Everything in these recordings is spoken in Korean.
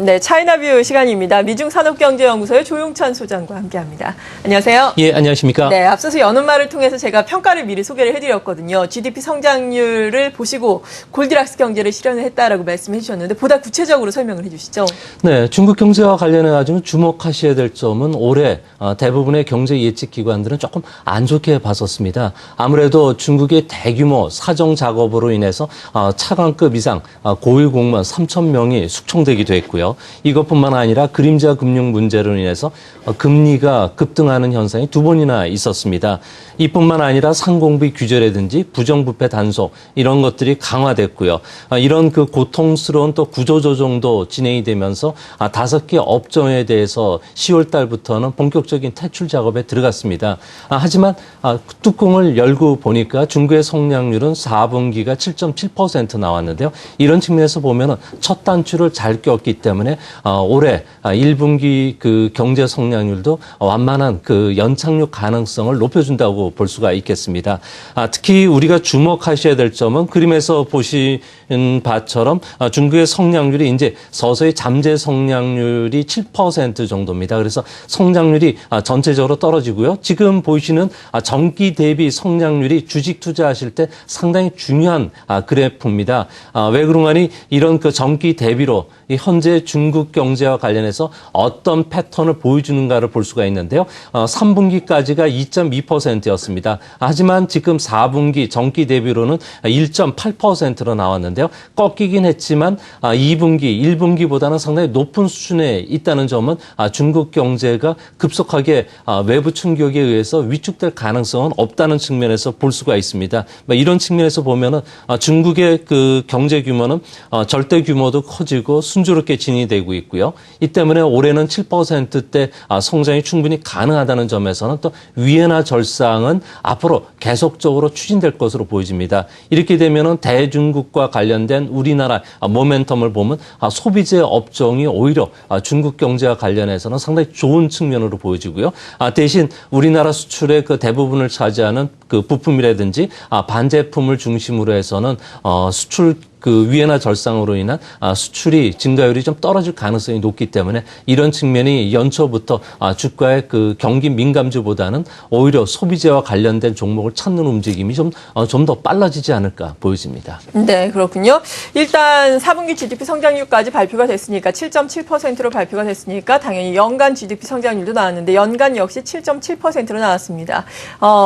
네, 차이나뷰 시간입니다. 미중산업경제연구소의 조용찬 소장과 함께합니다. 안녕하세요. 예, 안녕하십니까. 네, 앞서서 여는 말을 통해서 제가 평가를 미리 소개를 해드렸거든요. GDP 성장률을 보시고 골디락스 경제를 실현을 했다라고 말씀해 주셨는데 보다 구체적으로 설명을 해주시죠. 네, 중국 경제와 관련해 가지고 주목하셔야 될 점은 올해 대부분의 경제 예측 기관들은 조금 안 좋게 봤었습니다. 아무래도 중국의 대규모 사정 작업으로 인해서 차관급 이상 고위 공무원 3,000명이 숙청되기도 했고요. 이것뿐만 아니라 그림자 금융 문제로 인해서 금리가 급등하는 현상이 두 번이나 있었습니다. 이뿐만 아니라 상공비 규제라든지 부정부패 단속 이런 것들이 강화됐고요. 이런 그 고통스러운 또 구조조정도 진행이 되면서 5개 업종에 대해서 10월 달부터는 본격적인 퇴출 작업에 들어갔습니다. 하지만 뚜껑을 열고 보니까 중국의 성장률은 4분기가 7.7% 나왔는데요. 이런 측면에서 보면은 첫 단추를 잘 꼈기 때문에 올해 1분기 그 경제 성장률도 완만한 그 연착륙 가능성을 높여준다고 볼 수가 있겠습니다. 특히 우리가 주목하셔야 될 점은 그림에서 보신 바처럼 중국의 성장률이 이제 서서히 잠재 성장률이 7% 정도입니다. 그래서 성장률이 전체적으로 떨어지고요. 지금 보이시는 전기 대비 성장률이 주식 투자하실 때 상당히 중요한 그래프입니다. 왜 그런가니 이런 그 전기 대비로 현재 중국 경제와 관련해서 어떤 패턴을 보여주는가를 볼 수가 있는데요. 3분기까지가 2.2%였습니다. 하지만 지금 4분기 전기 대비로는 1.8%로 나왔는데요. 꺾이긴 했지만 2분기, 1분기보다는 상당히 높은 수준에 있다는 점은 중국 경제가 급속하게 외부 충격에 의해서 위축될 가능성은 없다는 측면에서 볼 수가 있습니다. 이런 측면에서 보면은 중국의 그 경제 규모는 절대 규모도 커지고 순조롭게 진행이 되고 있고요. 이 때문에 올해는 7%대 성장이 충분히 가능하다는 점에서는 또 위엔화 절상은 앞으로 계속적으로 추진될 것으로 보여집니다. 이렇게 되면은 대중국과 관련된 우리나라 모멘텀을 보면 소비재 업종이 오히려 중국 경제와 관련해서는 상당히 좋은 측면으로 보여지고요. 대신 우리나라 수출의 그 대부분을 차지하는 그 부품이라든지 반제품을 중심으로 해서는 수출 그 위엔화 절상으로 인한 수출이 증가율이 좀 떨어질 가능성이 높기 때문에 이런 측면이 연초부터 주가의 그 경기 민감주보다는 오히려 소비재와 관련된 종목을 찾는 움직임이 좀 더 빨라지지 않을까 보여집니다. 네, 그렇군요. 일단 4분기 GDP 성장률까지 발표가 됐으니까 7.7%로 발표가 됐으니까 당연히 연간 GDP 성장률도 나왔는데 연간 역시 7.7%로 나왔습니다.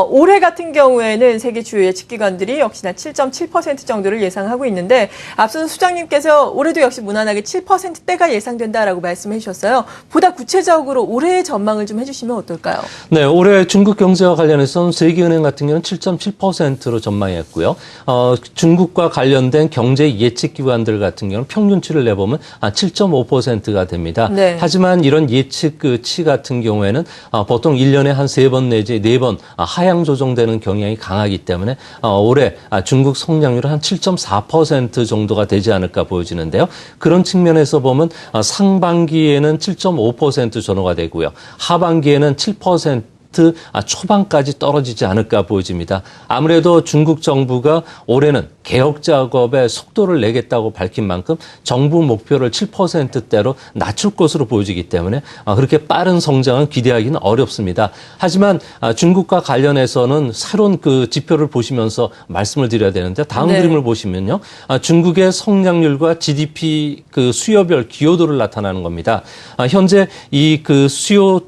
올해 같은 경우에는 세계 주요 예측기관들이 역시나 7.7% 정도를 예상하고 있는데 앞서서 수장님께서 올해도 역시 무난하게 7%대가 예상된다라고 말씀해 주셨어요. 보다 구체적으로 올해의 전망을 좀 해주시면 어떨까요? 네, 올해 중국 경제와 관련해서는 세계은행 같은 경우는 7.7%로 전망했고요. 중국과 관련된 경제 예측기관들 같은 경우는 평균치를 내보면 7.5%가 됩니다. 네. 하지만 이런 예측치 같은 경우에는 보통 1년에 한 3번 내지 4번 하향 조정되는 경향이 강하기 때문에 올해 중국 성장률은 한 7.4% 정도가 되지 않을까 보여지는데요. 그런 측면에서 보면 상반기에는 7.5% 전후가 되고요. 하반기에는 7% 초반까지 떨어지지 않을까 보여집니다. 아무래도 중국 정부가 올해는 개혁 작업에 속도를 내겠다고 밝힌 만큼 정부 목표를 7%대로 낮출 것으로 보여지기 때문에 그렇게 빠른 성장은 기대하기는 어렵습니다. 하지만 중국과 관련해서는 새로운 그 지표를 보시면서 말씀을 드려야 되는데 다음 그림을 보시면요. 중국의 성장률과 GDP 그 수요별 기여도를 나타나는 겁니다. 현재 이 그 수요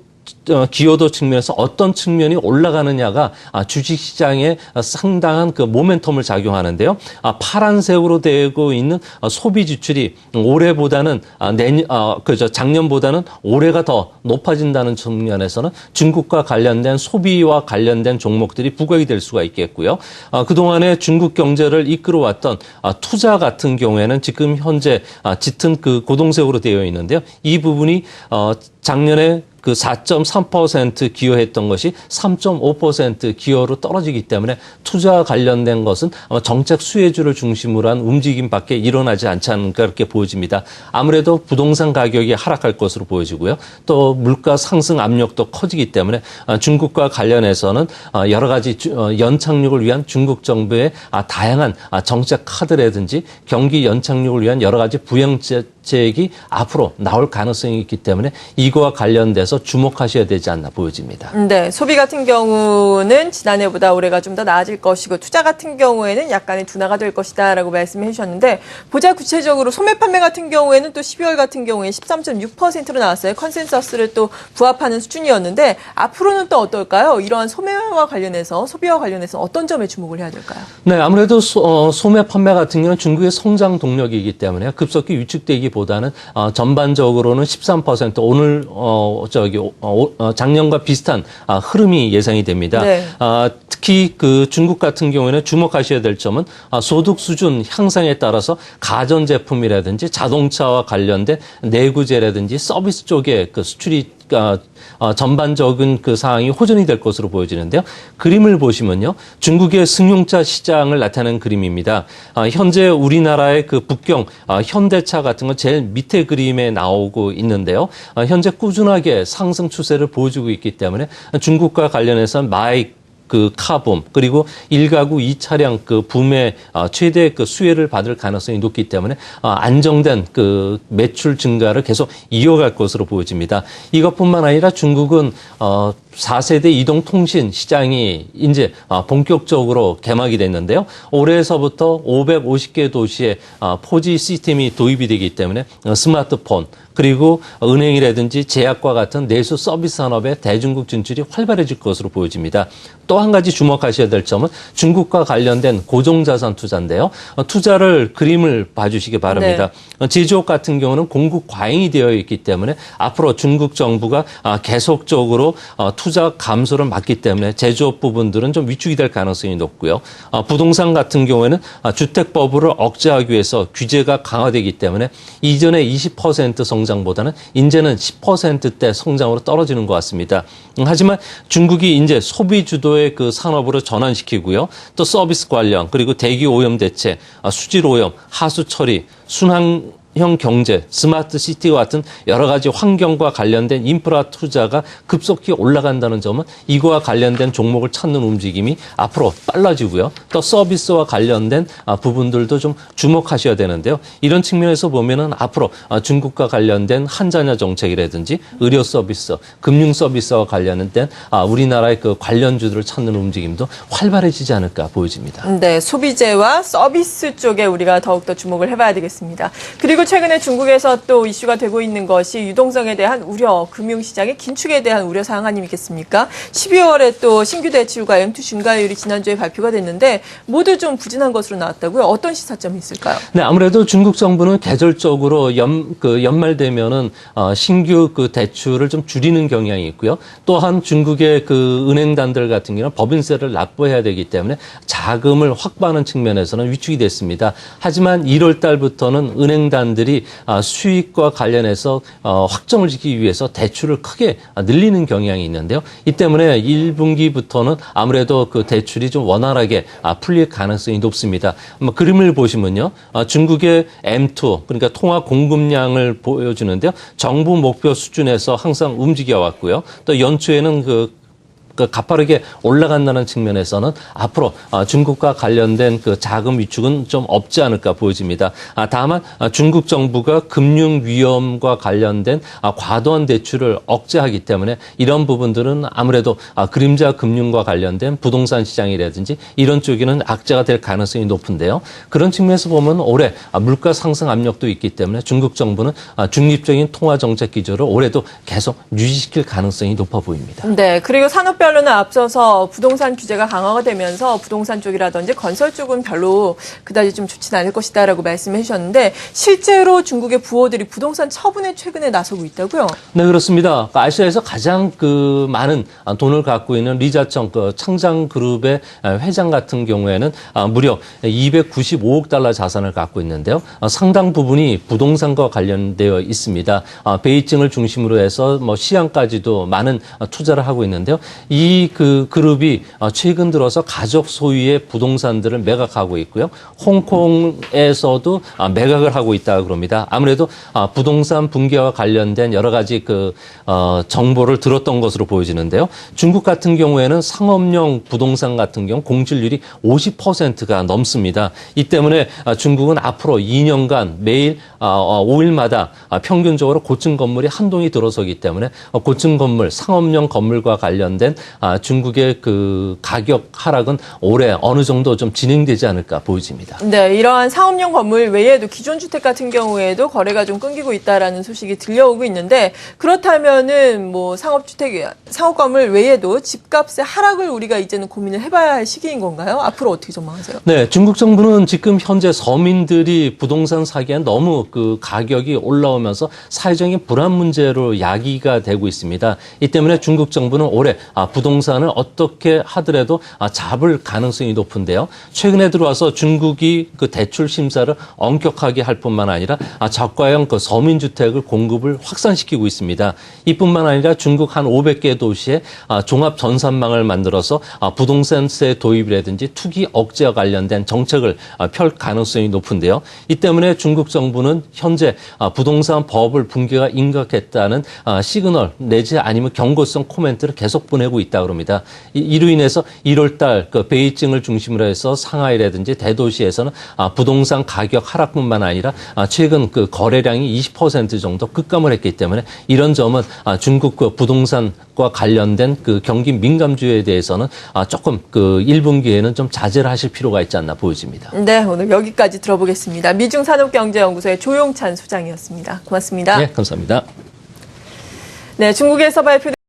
기여도 측면에서 어떤 측면이 올라가느냐가 주식시장에 상당한 그 모멘텀을 작용하는데요. 파란색으로 되고 있는 소비 지출이 올해보다는 작년보다는 올해가 더 높아진다는 측면에서는 중국과 관련된 소비와 관련된 종목들이 부각이 될 수가 있겠고요. 그동안에 중국 경제를 이끌어왔던 투자 같은 경우에는 지금 현재 짙은 그 고동색으로 되어 있는데요. 이 부분이 작년에 그 4.3% 기여했던 것이 3.5% 기여로 떨어지기 때문에 투자와 관련된 것은 아마 정책 수혜주를 중심으로 한 움직임밖에 일어나지 않지 않을까 그렇게 보여집니다. 아무래도 부동산 가격이 하락할 것으로 보여지고요. 또 물가 상승 압력도 커지기 때문에 중국과 관련해서는 여러 가지 연착륙을 위한 중국 정부의 다양한 정책 카드라든지 경기 연착륙을 위한 여러 가지 부양책 대책이 앞으로 나올 가능성이 있기 때문에 이거와 관련돼서 주목하셔야 되지 않나 보여집니다. 네, 소비 같은 경우는 지난해보다 올해가 좀 더 나아질 것이고 투자 같은 경우에는 약간의 둔화가 될 것이다라고 말씀해 주셨는데 보자 구체적으로 소매 판매 같은 경우에는 또 12월 같은 경우에 13.6%로 나왔어요. 컨센서스를 또 부합하는 수준이었는데 앞으로는 또 어떨까요? 이러한 소매와 관련해서 소비와 관련해서 어떤 점에 주목을 해야 될까요? 네, 아무래도 소매 판매 같은 경우는 중국의 성장 동력이기 때문에 급속히 위축되기보다는 전반적으로는 13% 오늘 작년과 비슷한 흐름이 예상이 됩니다. 네. 특히 그 중국 같은 경우에는 주목하셔야 될 점은 소득 수준 향상에 따라서 가전제품이라든지 자동차와 관련된 내구재라든지 서비스 쪽에 그 수출이 전반적인 그 상황이 호전이 될 것으로 보여지는데요. 그림을 보시면요. 중국의 승용차 시장을 나타낸 그림입니다. 현재 우리나라의 그 북경 현대차 같은 건 제일 밑에 그림에 나오고 있는데요. 현재 꾸준하게 상승 추세를 보여주고 있기 때문에 중국과 관련해서 마이 그 카붐 그리고 1가구 2차량 그 붐의 최대 그 수혜를 받을 가능성이 높기 때문에 안정된 그 매출 증가를 계속 이어갈 것으로 보여집니다. 이것뿐만 아니라 중국은 4세대 이동통신 시장이 이제 본격적으로 개막이 됐는데요. 올해서부터 550개 도시에 4G 시스템이 도입이 되기 때문에 스마트폰 그리고 은행이라든지 제약과 같은 내수 서비스 산업의 대중국 진출이 활발해질 것으로 보여집니다. 또 한 가지 주목하셔야 될 점은 중국과 관련된 고정자산 투자인데요. 투자를 그림을 봐주시기 바랍니다. 네. 제조업 같은 경우는 공급 과잉이 되어 있기 때문에 앞으로 중국 정부가 계속적으로 투자 감소를 막기 때문에 제조업 부분들은 좀 위축이 될 가능성이 높고요. 부동산 같은 경우에는 주택버블을 억제하기 위해서 규제가 강화되기 때문에 이전의 20% 성장보다는 이제는 10%대 성장으로 떨어지는 것 같습니다. 하지만 중국이 이제 소비 주도의 그 산업으로 전환시키고요. 또 서비스 관련 그리고 대기 오염 대책, 수질 오염, 하수 처리, 순환형 경제, 스마트 시티와 같은 여러 가지 환경과 관련된 인프라 투자가 급속히 올라간다는 점은 이거와 관련된 종목을 찾는 움직임이 앞으로 빨라지고요. 또 서비스와 관련된 부분들도 좀 주목하셔야 되는데요. 이런 측면에서 보면은 앞으로 중국과 관련된 한자녀 정책이라든지 의료 서비스, 금융 서비스와 관련된 우리나라의 그 관련주들을 찾는 움직임도 활발해지지 않을까 보여집니다. 네, 소비재와 서비스 쪽에 우리가 더욱더 주목을 해봐야 되겠습니다. 그리고 최근에 중국에서 또 이슈가 되고 있는 것이 유동성에 대한 우려, 금융시장의 긴축에 대한 우려 사항 아니겠습니까? 12월에 또 신규 대출과 M2 증가율이 지난주에 발표가 됐는데 모두 좀 부진한 것으로 나왔다고요? 어떤 시사점이 있을까요? 네, 아무래도 중국 정부는 계절적으로 연말 되면은 신규 그 대출을 좀 줄이는 경향이 있고요. 또한 중국의 그 은행단들 같은 경우는 법인세를 납부해야 되기 때문에 자금을 확보하는 측면에서는 위축이 됐습니다. 하지만 1월 달부터는 은행단들이 수익과 관련해서 확정을 지키기 위해서 대출을 크게 늘리는 경향이 있는데요. 이 때문에 1분기부터는 아무래도 그 대출이 좀 원활하게 풀릴 가능성이 높습니다. 그림을 보시면요. 중국의 M2, 그러니까 통화 공급량을 보여주는데요. 정부 목표 수준에서 항상 움직여 왔고요. 또 연초에는 그 가파르게 올라간다는 측면에서는 앞으로 중국과 관련된 그 자금 위축은 좀 없지 않을까 보여집니다. 다만 중국 정부가 금융 위험과 관련된 과도한 대출을 억제하기 때문에 이런 부분들은 아무래도 그림자 금융과 관련된 부동산 시장이라든지 이런 쪽에는 악재가 될 가능성이 높은데요. 그런 측면에서 보면 올해 물가 상승 압력도 있기 때문에 중국 정부는 중립적인 통화 정책 기조를 올해도 계속 유지시킬 가능성이 높아 보입니다. 네, 그리고 산업별 별로는 앞서서 부동산 규제가 강화가 되면서 부동산 쪽이라든지 건설 쪽은 별로 그다지 좀 좋지는 않을 것이다라고 말씀해 주셨는데 실제로 중국의 부호들이 부동산 처분에 최근에 나서고 있다고요? 네, 그렇습니다. 아시아에서 가장 그 많은 돈을 갖고 있는 리자청 그 창장그룹의 회장 같은 경우에는 무려 295억 달러 자산을 갖고 있는데요. 상당 부분이 부동산과 관련되어 있습니다. 베이징을 중심으로 해서 뭐 시안까지도 많은 투자를 하고 있는데요. 이 그 그룹이 최근 들어서 가족 소유의 부동산들을 매각하고 있고요. 홍콩에서도 매각을 하고 있다 그럽니다. 아무래도 부동산 붕괴와 관련된 여러 가지 정보를 들었던 것으로 보여지는데요. 중국 같은 경우에는 상업용 부동산 같은 경우 공실률이 50%가 넘습니다. 이 때문에 중국은 앞으로 2년간 매일 5일마다 평균적으로 고층 건물이 한 동이 들어서기 때문에 고층 건물, 상업용 건물과 관련된 중국의 그 가격 하락은 올해 어느 정도 좀 진행되지 않을까 보여집니다. 네, 이러한 상업용 건물 외에도 기존 주택 같은 경우에도 거래가 좀 끊기고 있다라는 소식이 들려오고 있는데 그렇다면은 뭐 상업 건물 외에도 집값의 하락을 우리가 이제는 고민을 해봐야 할 시기인 건가요? 앞으로 어떻게 전망하세요? 네, 중국 정부는 지금 현재 서민들이 부동산 사기엔 너무 그 가격이 올라오면서 사회적인 불안 문제로 야기가 되고 있습니다. 이 때문에 중국 정부는 올해 부동산을 어떻게 하더라도 잡을 가능성이 높은데요. 최근에 들어와서 중국이 그 대출 심사를 엄격하게 할 뿐만 아니라 저가형 그 서민주택을 공급을 확산시키고 있습니다. 이뿐만 아니라 중국 한 500개 도시에 종합 전산망을 만들어서 부동산세 도입이라든지 투기 억제와 관련된 정책을 펼 가능성이 높은데요. 이 때문에 중국 정부는 현재 부동산 법을 붕괴가 임박했다는 시그널 내지 아니면 경고성 코멘트를 계속 보내고 있다 그럽니다. 이로 인해서 1월 달 그 베이징을 중심으로 해서 상하이라든지 대도시에서는 부동산 가격 하락뿐만 아니라 최근 그 거래량이 20% 정도 급감을 했기 때문에 이런 점은 중국 그 부동산과 관련된 그 경기 민감주에 대해서는 조금 그 1분기에는 좀 자제를 하실 필요가 있지 않나 보여집니다. 네, 오늘 여기까지 들어보겠습니다. 미중산업경제연구소의 조용찬 소장이었습니다. 고맙습니다. 네, 감사합니다. 네, 중국에서 발표된